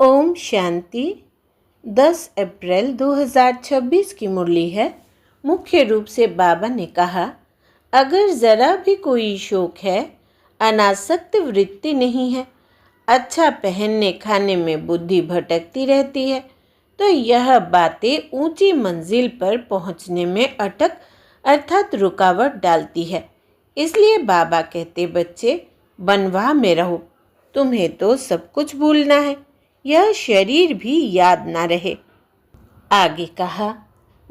ओम शांति। 10 अप्रैल 2026 की मुरली है। मुख्य रूप से बाबा ने कहा, अगर ज़रा भी कोई शौक है, अनासक्त वृत्ति नहीं है, अच्छा पहनने खाने में बुद्धि भटकती रहती है, तो यह बातें ऊंची मंजिल पर पहुंचने में अटक अर्थात रुकावट डालती है। इसलिए बाबा कहते, बच्चे बनवाह में रहो, तुम्हें तो सब कुछ भूलना है, यह शरीर भी याद ना रहे। आगे कहा,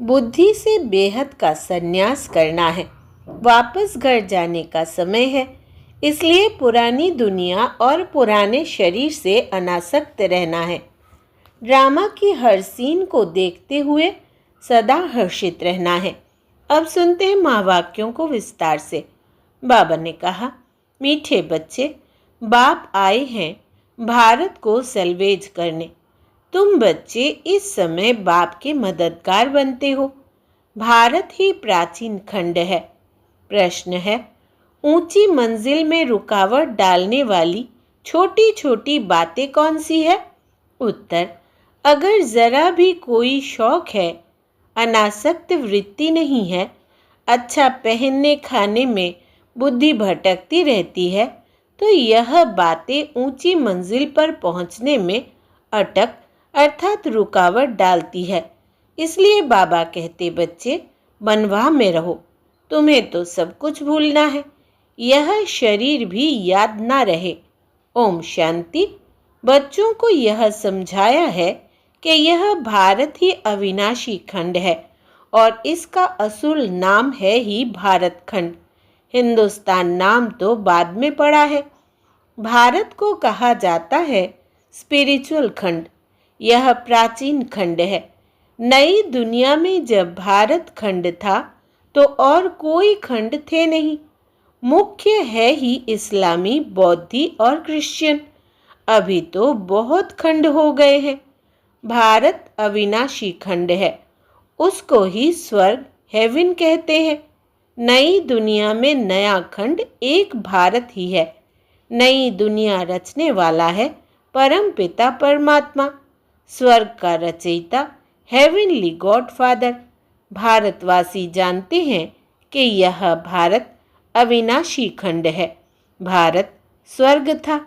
बुद्धि से बेहद का संन्यास करना है, वापस घर जाने का समय है। इसलिए पुरानी दुनिया और पुराने शरीर से अनासक्त रहना है। ड्रामा की हर सीन को देखते हुए सदा हर्षित रहना है। अब सुनते हैं महावाक्यों को विस्तार से। बाबा ने कहा, मीठे बच्चे, बाप आए हैं भारत को सल्वेज करने। तुम बच्चे इस समय बाप के मददगार बनते हो। भारत ही प्राचीन खंड है। प्रश्न है, ऊंची मंजिल में रुकावट डालने वाली छोटी छोटी बातें कौन सी है? उत्तर, अगर जरा भी कोई शौक है, अनासक्त वृत्ति नहीं है, अच्छा पहनने खाने में बुद्धि भटकती रहती है, तो यह बातें ऊंची मंजिल पर पहुंचने में अटक अर्थात रुकावट डालती है। इसलिए बाबा कहते, बच्चे बनवाह में रहो, तुम्हें तो सब कुछ भूलना है, यह शरीर भी याद ना रहे। ओम शांति। बच्चों को यह समझाया है कि यह भारत ही अविनाशी खंड है और इसका असुल नाम है ही भारत खंड। हिंदुस्तान नाम तो बाद में पड़ा है। भारत को कहा जाता है स्पिरिचुअल खंड। यह प्राचीन खंड है। नई दुनिया में जब भारत खंड था तो और कोई खंड थे नहीं। मुख्य है ही इस्लामी, बौद्धी और क्रिश्चियन। अभी तो बहुत खंड हो गए हैं। भारत अविनाशी खंड है, उसको ही स्वर्ग हेवन कहते हैं। नई दुनिया में नया खंड एक भारत ही है। नई दुनिया रचने वाला है परम पिता परमात्मा, स्वर्ग का रचयिता हेवनली गॉड फादर। भारतवासी जानते हैं कि यह भारत अविनाशी खंड है। भारत स्वर्ग था।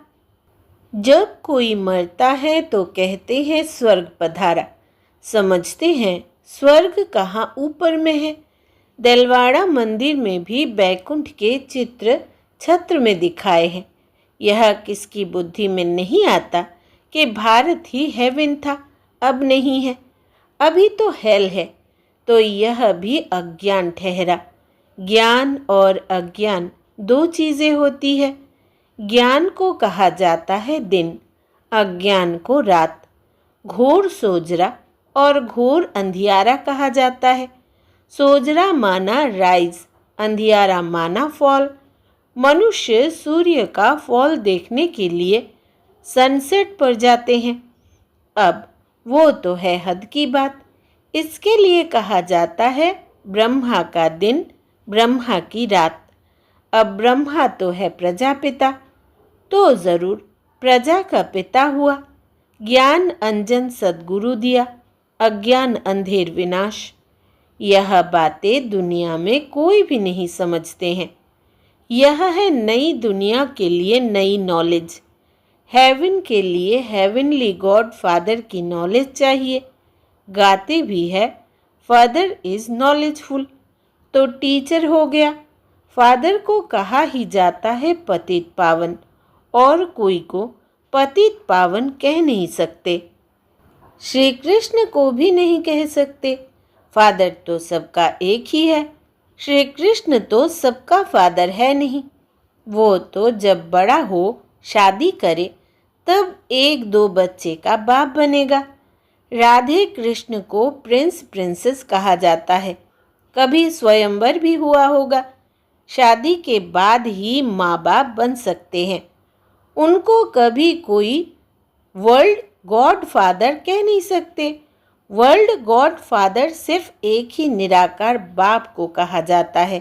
जब कोई मरता है तो कहते हैं स्वर्ग पधारा। समझते हैं स्वर्ग कहाँ ऊपर में है। देलवाड़ा मंदिर में भी बैकुंठ के चित्र छत्र में दिखाए हैं। यह किसकी बुद्धि में नहीं आता कि भारत ही हेवन था, अब नहीं है। अभी तो हेल है, तो यह भी अज्ञान ठहरा। ज्ञान और अज्ञान दो चीज़ें होती है। ज्ञान को कहा जाता है दिन, अज्ञान को रात। घोर सोजरा और घोर अंधियारा कहा जाता है। सोजरा माना राइज, अंधियारा माना फॉल। मनुष्य सूर्य का फॉल देखने के लिए सनसेट पर जाते हैं। अब वो तो है हद की बात। इसके लिए कहा जाता है ब्रह्मा का दिन, ब्रह्मा की रात। अब ब्रह्मा तो है प्रजापिता, तो ज़रूर प्रजा का पिता हुआ। ज्ञान अंजन सद्गुरु दिया, अज्ञान अंधेर विनाश। यह बातें दुनिया में कोई भी नहीं समझते हैं। यह है नई दुनिया के लिए नई नॉलेज। हेवन के लिए हेवनली गॉड फादर की नॉलेज चाहिए। गाते भी है फादर इज़ नॉलेजफुल, तो टीचर हो गया। फादर को कहा ही जाता है पतित पावन, और कोई को पतित पावन कह नहीं सकते। श्री कृष्ण को भी नहीं कह सकते। फादर तो सबका एक ही है। श्री कृष्ण तो सबका फादर है नहीं। वो तो जब बड़ा हो, शादी करे, तब एक दो बच्चे का बाप बनेगा। राधे कृष्ण को प्रिंस प्रिंसेस कहा जाता है। कभी स्वयंवर भी हुआ होगा। शादी के बाद ही माँ बाप बन सकते हैं। उनको कभी कोई वर्ल्ड गॉड फादर कह नहीं सकते। वर्ल्ड गॉड फादर सिर्फ एक ही निराकार बाप को कहा जाता है।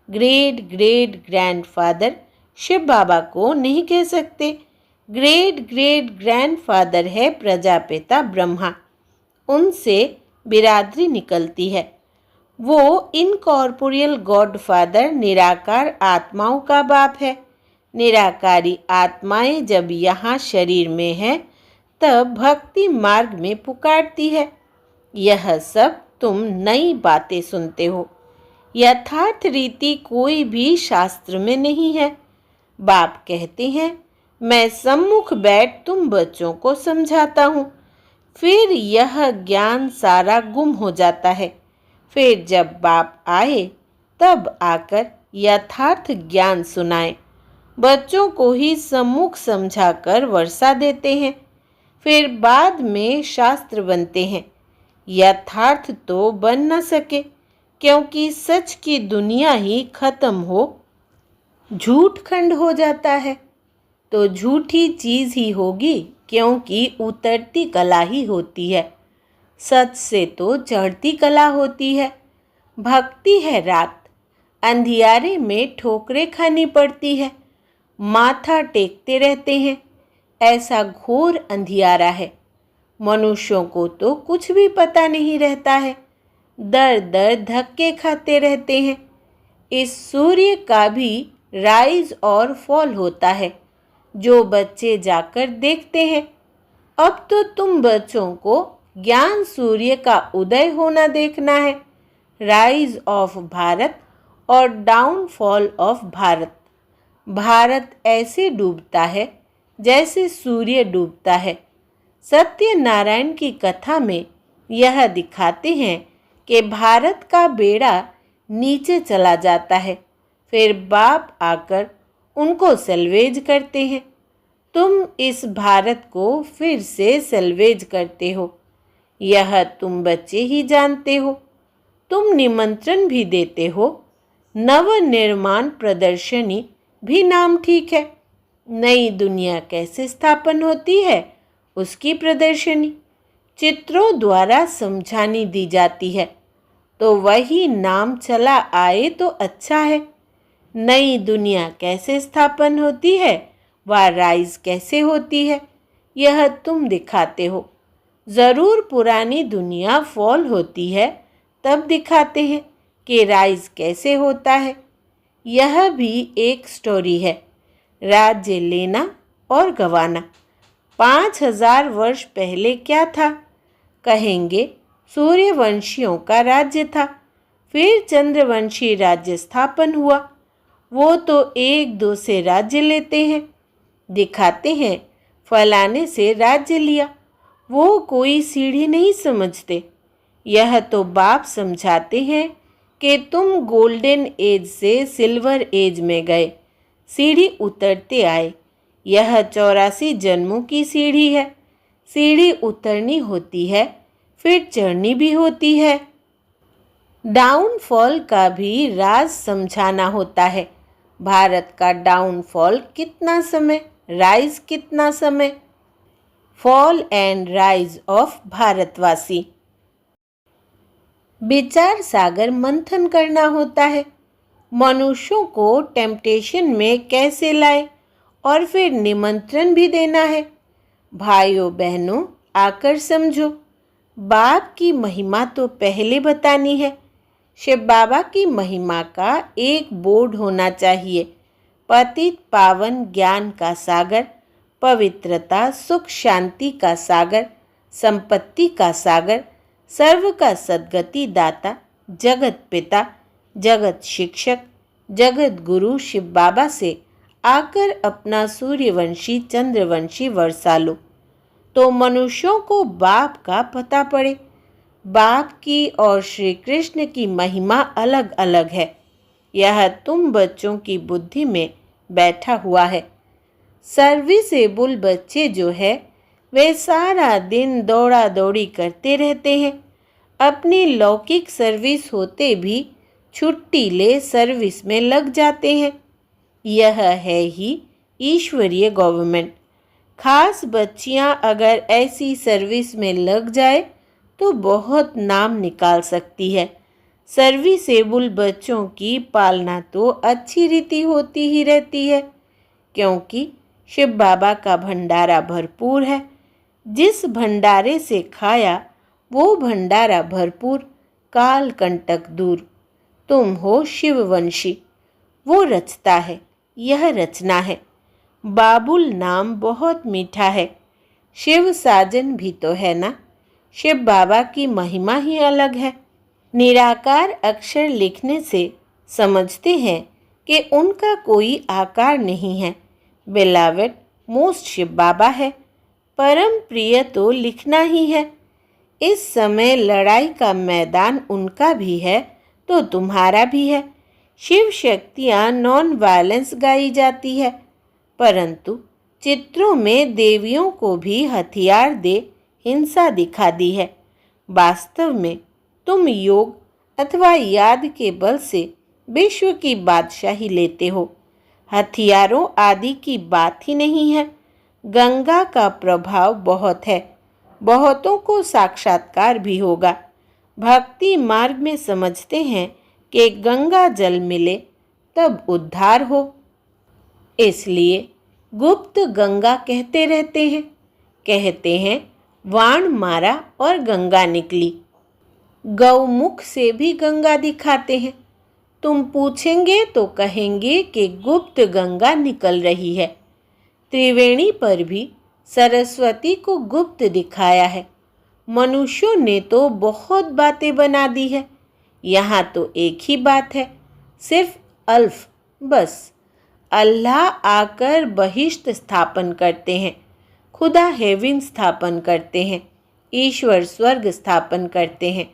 ग्रेट ग्रेट ग्रैंडफादर शिव बाबा को नहीं कह सकते। ग्रेट ग्रेट ग्रैंडफादर है प्रजापिता ब्रह्मा। उनसे बिरादरी निकलती है। वो इनकॉर्पोरियल गॉडफादर निराकार आत्माओं का बाप है। निराकारी आत्माएं जब यहाँ शरीर में है तब भक्ति मार्ग में पुकारती है। यह सब तुम नई बातें सुनते हो। यथार्थ रीति कोई भी शास्त्र में नहीं है। बाप कहते हैं, मैं सम्मुख बैठ तुम बच्चों को समझाता हूँ। फिर यह ज्ञान सारा गुम हो जाता है। फिर जब बाप आए तब आकर यथार्थ ज्ञान सुनाए। बच्चों को ही सम्मुख समझाकर वर्षा देते हैं। फिर बाद में शास्त्र बनते हैं। यथार्थ तो बन न सके, क्योंकि सच की दुनिया ही खत्म हो झूठ खंड हो जाता है। तो झूठी चीज़ ही होगी, क्योंकि उतरती कला ही होती है। सच से तो चढ़ती कला होती है। भक्ति है रात, अंधियारे में ठोकरें खानी पड़ती है। माथा टेकते रहते हैं। ऐसा घोर अंधियारा है। मनुष्यों को तो कुछ भी पता नहीं रहता है। दर दर धक्के खाते रहते हैं। इस सूर्य का भी राइज और फॉल होता है, जो बच्चे जाकर देखते हैं। अब तो तुम बच्चों को ज्ञान सूर्य का उदय होना देखना है। राइज ऑफ भारत और डाउनफॉल ऑफ भारत। भारत ऐसे डूबता है जैसे सूर्य डूबता है। सत्यनारायण की कथा में यह दिखाते हैं कि भारत का बेड़ा नीचे चला जाता है। फिर बाप आकर उनको सल्वेज करते हैं। तुम इस भारत को फिर से सल्वेज करते हो। यह तुम बच्चे ही जानते हो। तुम निमंत्रण भी देते हो। नवनिर्माण प्रदर्शनी भी नाम ठीक है। नई दुनिया कैसे स्थापन होती है, उसकी प्रदर्शनी चित्रों द्वारा समझानी दी जाती है। तो वही नाम चला आए तो अच्छा है। नई दुनिया कैसे स्थापन होती है, वह राइज कैसे होती है, यह तुम दिखाते हो। ज़रूर पुरानी दुनिया फॉल होती है, तब दिखाते हैं कि राइज कैसे होता है। यह भी एक स्टोरी है। राज्य लेना और गंवाना। 5000 वर्ष पहले क्या था? कहेंगे सूर्यवंशियों का राज्य था। फिर चंद्रवंशी राज्य स्थापन हुआ। वो तो एक दो से राज्य लेते हैं, दिखाते हैं फलाने से राज्य लिया। वो कोई सीढ़ी नहीं समझते। यह तो बाप समझाते हैं कि तुम गोल्डन एज से सिल्वर एज में गए, सीढ़ी उतरते आए। यह 84 जन्मों की सीढ़ी है। सीढ़ी उतरनी होती है, फिर चढ़नी भी होती है। डाउनफॉल का भी राज समझाना होता है। भारत का डाउनफॉल कितना समय, राइज कितना समय। फॉल एंड राइज ऑफ भारतवासी। विचार सागर मंथन करना होता है। मनुष्यों को टेम्पटेशन में कैसे लाए, और फिर निमंत्रण भी देना है। भाइयों बहनों, आकर समझो। बाप की महिमा तो पहले बतानी है। शिव बाबा की महिमा का एक बोर्ड होना चाहिए। पतित पावन ज्ञान का सागर, पवित्रता सुख शांति का सागर, संपत्ति का सागर, सर्व का सद्गति दाता, जगत पिता, जगत शिक्षक, जगत गुरु शिव बाबा से आकर अपना सूर्यवंशी चंद्रवंशी वर्षा लो, तो मनुष्यों को बाप का पता पड़े। बाप की और श्री कृष्ण की महिमा अलग अलग है। यह तुम बच्चों की बुद्धि में बैठा हुआ है। सर्विसेबल बच्चे जो है, वे सारा दिन दौड़ा दौड़ी करते रहते हैं। अपनी लौकिक सर्विस होते भी छुट्टी ले सर्विस में लग जाते हैं। यह है ही ईश्वरीय गवर्नमेंट। खास बच्चियां अगर ऐसी सर्विस में लग जाए तो बहुत नाम निकाल सकती है। सर्विसेबल बच्चों की पालना तो अच्छी रीति होती ही रहती है, क्योंकि शिव बाबा का भंडारा भरपूर है। जिस भंडारे से खाया वो भंडारा भरपूर, काल कंटक दूर। तुम हो शिववंशी, वो रचता है, यह रचना है। बाबुल नाम बहुत मीठा है, शिव साजन भी तो है ना। शिव बाबा की महिमा ही अलग है। निराकार अक्षर लिखने से समझते हैं कि उनका कोई आकार नहीं है। बेलावेट मोस्ट शिव बाबा है। परम प्रिय तो लिखना ही है। इस समय लड़ाई का मैदान उनका भी है तो तुम्हारा भी है। शिव शक्तियाँ नॉन वायलेंस गाई जाती है, परंतु चित्रों में देवियों को भी हथियार दे हिंसा दिखा दी है। वास्तव में तुम योग अथवा याद के बल से विश्व की बादशाही लेते हो। हथियारों आदि की बात ही नहीं है। गंगा का प्रभाव बहुत है, बहुतों को साक्षात्कार भी होगा। भक्ति मार्ग में समझते हैं कि गंगा जल मिले तब उद्धार हो, इसलिए गुप्त गंगा कहते रहते हैं। कहते हैं वाण मारा और गंगा निकली। गौमुख से भी गंगा दिखाते हैं। तुम पूछेंगे तो कहेंगे कि गुप्त गंगा निकल रही है। त्रिवेणी पर भी सरस्वती को गुप्त दिखाया है। मनुष्यों ने तो बहुत बातें बना दी है। यहाँ तो एक ही बात है, सिर्फ अल्फ, बस। अल्लाह आकर बहिश्त स्थापन करते हैं, खुदा हेवन स्थापन करते हैं, ईश्वर स्वर्ग स्थापन करते हैं।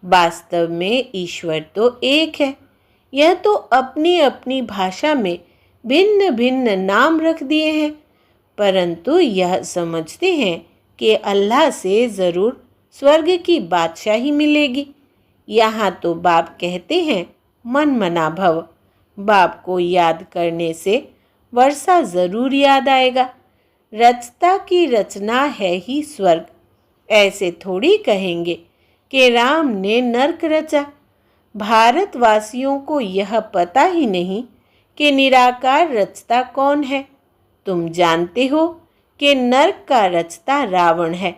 वास्तव में ईश्वर तो एक है। यह तो अपनी अपनी भाषा में भिन्न भिन्न नाम रख दिए हैं, परंतु यह समझते हैं कि अल्लाह से ज़रूर स्वर्ग की बादशाही मिलेगी। यहाँ तो बाप कहते हैं मन मना भव। बाप को याद करने से वर्षा ज़रूर याद आएगा। रचता की रचना है ही स्वर्ग। ऐसे थोड़ी कहेंगे कि राम ने नर्क रचा। भारतवासियों को यह पता ही नहीं कि निराकार रचता कौन है। तुम जानते हो कि नर्क का रचता रावण है,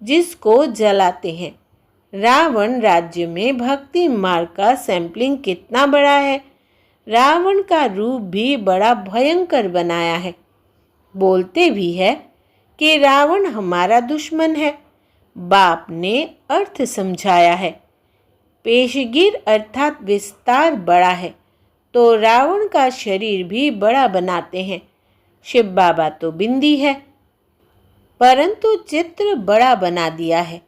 जिसको जलाते हैं। रावण राज्य में भक्ति मार्ग का सैंपलिंग कितना बड़ा है। रावण का रूप भी बड़ा भयंकर बनाया है। बोलते भी है कि रावण हमारा दुश्मन है। बाप ने अर्थ समझाया है। पेशगिर अर्थात विस्तार बड़ा है तो रावण का शरीर भी बड़ा बनाते हैं। शिव बाबा तो बिंदी है, परंतु चित्र बड़ा बना दिया है।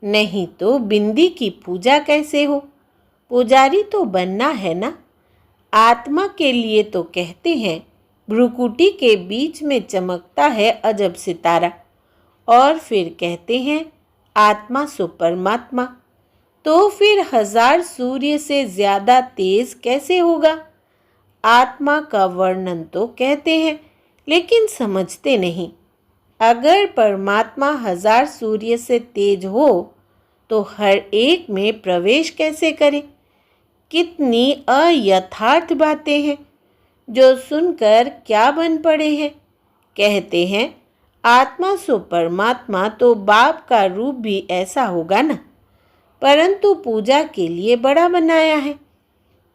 नहीं तो बिंदी की पूजा कैसे हो। पुजारी तो बनना है ना। आत्मा के लिए तो कहते हैं भ्रुकुटी के बीच में चमकता है अजब सितारा, और फिर कहते हैं आत्मा सो परमात्मा। तो फिर 1000 सूर्य से ज़्यादा तेज कैसे होगा। आत्मा का वर्णन तो कहते हैं, लेकिन समझते नहीं। अगर परमात्मा 1000 सूर्य से तेज हो तो हर एक में प्रवेश कैसे करे। कितनी अयथार्थ बातें हैं जो सुनकर क्या बन पड़े हैं। कहते हैं आत्मा सो परमात्मा, तो बाप का रूप भी ऐसा होगा ना, परंतु पूजा के लिए बड़ा बनाया है।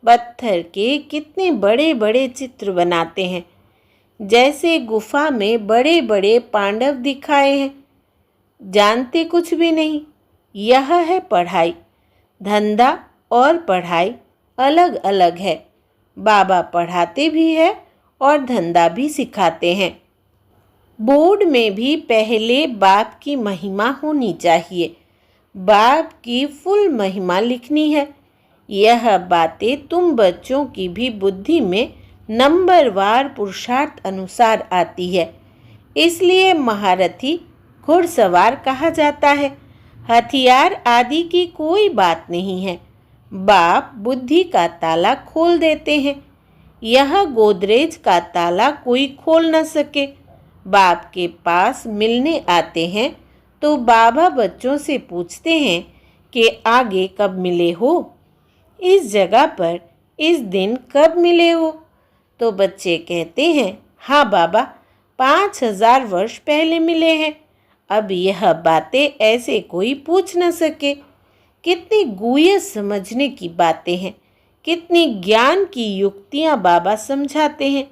पत्थर के कितने बड़े बड़े चित्र बनाते हैं, जैसे गुफा में बड़े बड़े पांडव दिखाए हैं। जानते कुछ भी नहीं। यह है पढ़ाई। धंधा और पढ़ाई अलग अलग है। बाबा पढ़ाते भी है और धंधा भी सिखाते हैं। बोर्ड में भी पहले बाप की महिमा होनी चाहिए। बाप की फुल महिमा लिखनी है। यह बातें तुम बच्चों की भी बुद्धि में नंबरवार पुरुषार्थ अनुसार आती है। इसलिए महारथी घुड़सवार कहा जाता है। हथियार आदि की कोई बात नहीं है। बाप बुद्धि का ताला खोल देते हैं। यह गोदरेज का ताला कोई खोल न सके। बाप के पास मिलने आते हैं तो बाबा बच्चों से पूछते हैं कि आगे कब मिले हो, इस जगह पर इस दिन कब मिले हो। तो बच्चे कहते हैं हाँ बाबा, 5000 वर्ष पहले मिले हैं। अब यह बातें ऐसे कोई पूछ न सके। कितनी गुह्य समझने की बातें हैं, कितनी ज्ञान की युक्तियां बाबा समझाते हैं,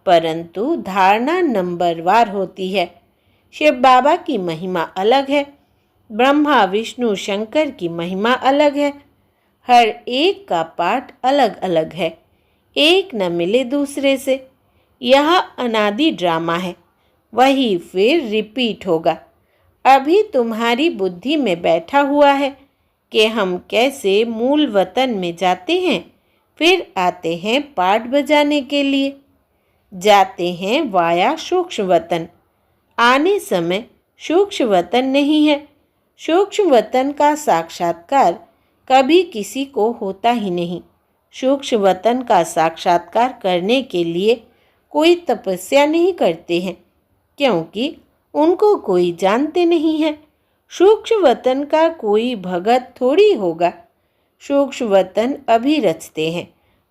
परंतु धारणा नंबरवार होती है। शिव बाबा की महिमा अलग है, ब्रह्मा विष्णु शंकर की महिमा अलग है। हर एक का पाठ अलग अलग है, एक न मिले दूसरे से। यह अनादि ड्रामा है, वही फिर रिपीट होगा। अभी तुम्हारी बुद्धि में बैठा हुआ है कि हम कैसे मूल वतन में जाते हैं, फिर आते हैं पाठ बजाने के लिए। जाते हैं वाया सूक्ष्म वतन। आने समय सूक्ष्म वतन नहीं है। सूक्ष्म वतन का साक्षात्कार कभी किसी को होता ही नहीं। सूक्ष्म वतन का साक्षात्कार करने के लिए कोई तपस्या नहीं करते हैं, क्योंकि उनको कोई जानते नहीं है। सूक्ष्म वतन का कोई भगत थोड़ी होगा। सूक्ष्म वतन अभी रचते हैं।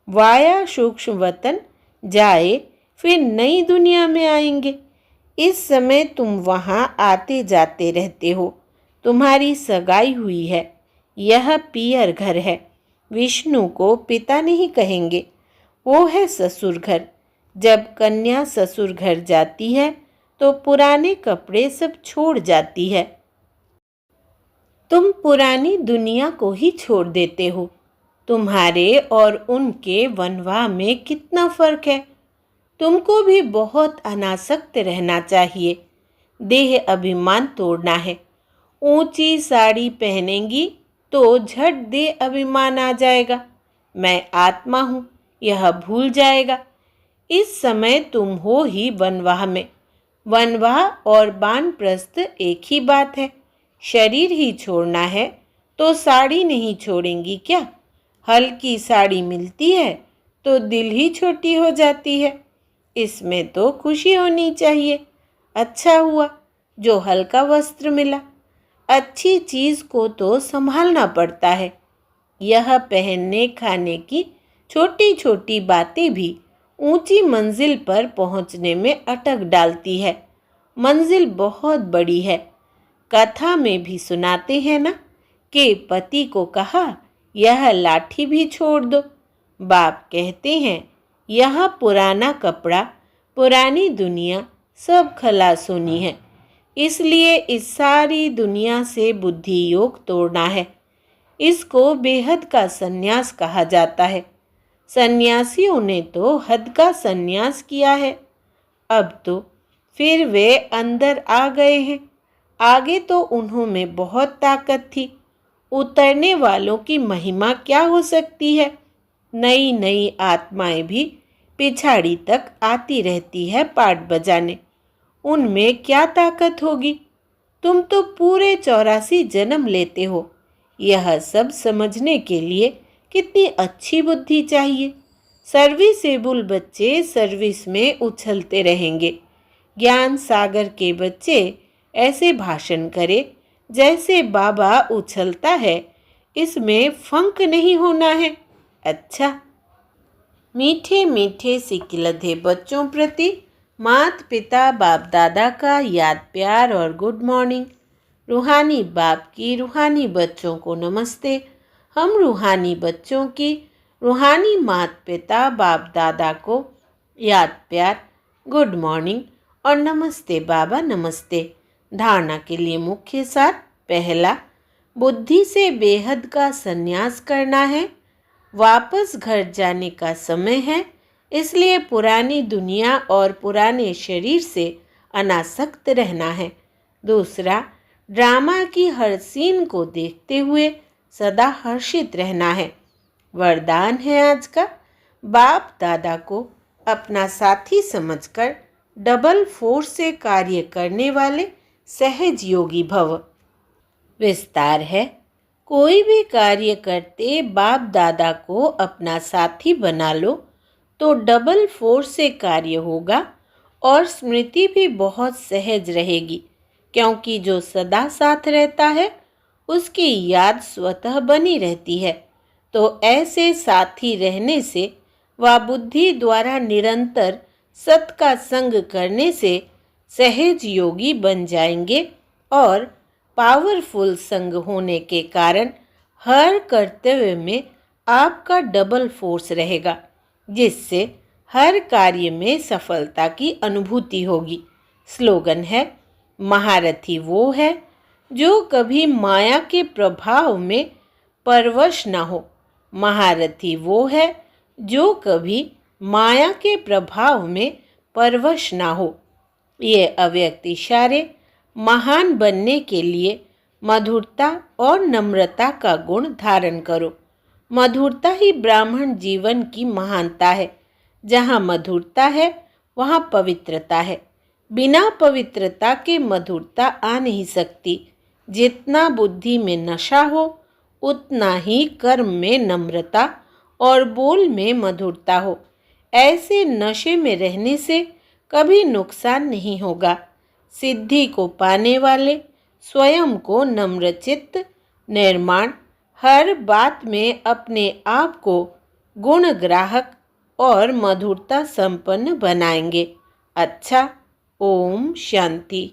वाया सूक्ष्म वतन जाए, फिर नई दुनिया में आएंगे। इस समय तुम वहाँ आते जाते रहते हो। तुम्हारी सगाई हुई है। यह पियर घर है। विष्णु को पिता नहीं कहेंगे, वो है ससुर घर। जब कन्या ससुर घर जाती है तो पुराने कपड़े सब छोड़ जाती है। तुम पुरानी दुनिया को ही छोड़ देते हो। तुम्हारे और उनके वनवाह में कितना फर्क है। तुमको भी बहुत अनासक्त रहना चाहिए। देह अभिमान तोड़ना है। ऊंची साड़ी पहनेंगी तो झट देह अभिमान आ जाएगा। मैं आत्मा हूँ, यह भूल जाएगा। इस समय तुम हो ही वनवाह में। वनवाह और वानप्रस्थ एक ही बात है। शरीर ही छोड़ना है तो साड़ी नहीं छोड़ेंगी क्या? हल्की साड़ी मिलती है तो दिल ही छोटी हो जाती है। इसमें तो खुशी होनी चाहिए। अच्छा हुआ जो हल्का वस्त्र मिला। अच्छी चीज़ को तो संभालना पड़ता है। यह पहनने खाने की छोटी छोटी बातें भी ऊंची मंजिल पर पहुंचने में अटक डालती है। मंजिल बहुत बड़ी है। कथा में भी सुनाते हैं ना कि पति को कहा यह लाठी भी छोड़ दो। बाप कहते हैं यह पुराना कपड़ा, पुरानी दुनिया सब खलास होनी है। इसलिए इस सारी दुनिया से बुद्धि योग तोड़ना है। इसको बेहद का सन्यास कहा जाता है। सन्यासियों ने तो हद का सन्यास किया है। अब तो फिर वे अंदर आ गए हैं। आगे तो उन्हों में बहुत ताकत थी। उतरने वालों की महिमा क्या हो सकती है। नई नई आत्माएं भी पिछाड़ी तक आती रहती है पाठ बजाने। उनमें क्या ताकत होगी। तुम तो पूरे 84 जन्म लेते हो। यह सब समझने के लिए कितनी अच्छी बुद्धि चाहिए। सर्विसेबल बच्चे सर्विस में उछलते रहेंगे। ज्ञान सागर के बच्चे ऐसे भाषण करे जैसे बाबा उछलता है। इसमें फंक नहीं होना है। अच्छा, मीठे मीठे सिकिलधे बच्चों प्रति माता पिता बाप दादा का याद प्यार और गुड मॉर्निंग। रूहानी बाप की रूहानी बच्चों को नमस्ते। हम रूहानी बच्चों की रूहानी माता पिता बाप दादा को याद प्यार, गुड मॉर्निंग और नमस्ते बाबा नमस्ते। धारणा के लिए मुख्य सार। पहला, बुद्धि से बेहद का संन्यास करना है। वापस घर जाने का समय है, इसलिए पुरानी दुनिया और पुराने शरीर से अनासक्त रहना है। दूसरा, ड्रामा की हर सीन को देखते हुए सदा हर्षित रहना है। वरदान है आज का, बाप दादा को अपना साथी समझकर डबल फोर्स से कार्य करने वाले सहज योगी भव। विस्तार है, कोई भी कार्य करते बाप दादा को अपना साथी बना लो तो डबल फोर्स से कार्य होगा और स्मृति भी बहुत सहज रहेगी, क्योंकि जो सदा साथ रहता है उसकी याद स्वतः बनी रहती है। तो ऐसे साथी रहने से व बुद्धि द्वारा निरंतर सत का संग करने से सहज योगी बन जाएंगे और पावरफुल संग होने के कारण हर कर्तव्य में आपका डबल फोर्स रहेगा, जिससे हर कार्य में सफलता की अनुभूति होगी। स्लोगन है, महारथी वो है जो कभी माया के प्रभाव में परवश न हो। महारथी वो है जो कभी माया के प्रभाव में परवश ना हो। ये अव्यक्त इशारे महान बनने के लिए मधुरता और नम्रता का गुण धारण करो। मधुरता ही ब्राह्मण जीवन की महानता है। जहाँ मधुरता है वहाँ पवित्रता है। बिना पवित्रता के मधुरता आ नहीं सकती। जितना बुद्धि में नशा हो उतना ही कर्म में नम्रता और बोल में मधुरता हो। ऐसे नशे में रहने से कभी नुकसान नहीं होगा। सिद्धि को पाने वाले स्वयं को नम्रचित्त, निर्माण, हर बात में अपने आप को गुण ग्राहक और मधुरता संपन्न बनाएंगे। अच्छा, ओम शांति।